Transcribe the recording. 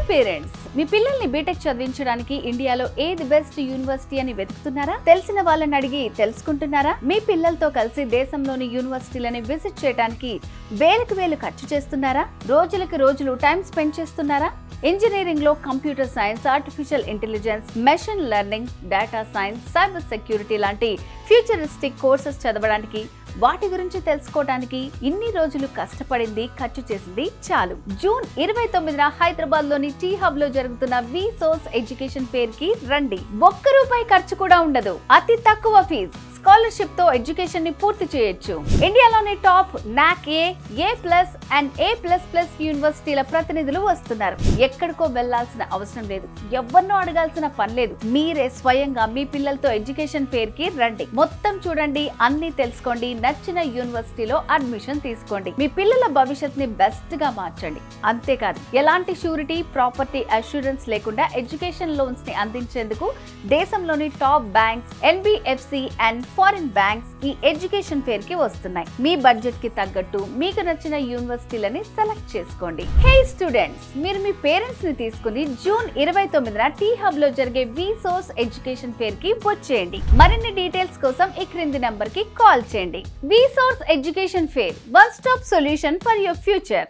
Parents, మీ పిల్లల్ని BTech చదివించడానికి ఇండియాలో ఏది బెస్ట్ యూనివర్సిటీ అని వెతుకుతున్నారా? తెలిసిన వాళ్ళని అడిగి తెలుసుకుంటున్నారా? మీ పిల్లలతో కలిసి దేశంలోని యూనివర్సిటీలని విజిట్ చేయడానికి వేలకు వేలు ఖర్చు చేస్తున్నారా? రోజులకు రోజులు టైం స్పెండ్ చేస్తున్నారా? ఇంజనీరింగ్ లో computer science, artificial intelligence, machine learning, data science, cyber security లాంటి ఫ్యూచరిస్టిక్ కోర్సెస్ చదవడానికి, వాటి గురించి తెలుసుకోవడానికి ఇన్ని రోజులు కష్టపడింది, ఖర్చు చేసింది చాలు. జూన్ 29న హైదరాబాద్ లోని టీ హబ్ లో జరుగుతున్న విసోర్స్ ఎడ్యుకేషన్ ఫేర్ కి రండి. ₹1 ఖర్చు కూడా ఉండదు. అతి తక్కువ ఫీజు, స్కాలర్షిప్ తో ఎడ్యుకేషన్ ని పూర్తి చేయొచ్చు. ఇండియాలోని టాప్ నాక్ A+ అండ్ A++ యూనివర్సిటీల ప్రతినిధులు వస్తున్నారు. ఎక్కడికో వెళ్లాల్సిన అవసరం లేదు, ఎవరినో అడగాల్సిన పని లేదు. మీరే స్వయంగా మీ పిల్లలతో ఎడ్యుకేషన్ ఫేర్ కి రండి. మొత్తం చూడండి, అన్ని తెలుసుకోండి, నచ్చిన యూనివర్సిటీలో అడ్మిషన్ తీసుకోండి. మీ పిల్లల భవిష్యత్ ని బెస్ట్ గా మార్చండి. అంతేకాదు, ఎలాంటి షూరిటీ, ప్రాపర్టీ అష్యూరెన్స్ లేకుండా ఎడ్యుకేషన్ లోన్స్ ని అందించేందుకు దేశంలోని top banks, NBFC and foreign banks ఈ ఎడ్యుకేషన్ ఫేర్ కి వస్తున్నాయి. మీ బడ్జెట్ కి తగ్గట్టు మీకు నచ్చిన యూనివర్సిటీలని సెలెక్ట్ చేసుకోండి. హే స్టూడెంట్స్, మీరు మీ పేరెంట్స్ ని తీసుకుని జూన్ 29న టీ హబ్ లో జరిగే విసోర్స్ ఎడ్యుకేషన్ ఫేర్ కి వచ్చేయండి. మరిన్ని డీటెయిల్స్ కోసం ఈ క్రింది నంబర్ కి కాల్ చేయండి. Vsource education fair, one stop solution for your future.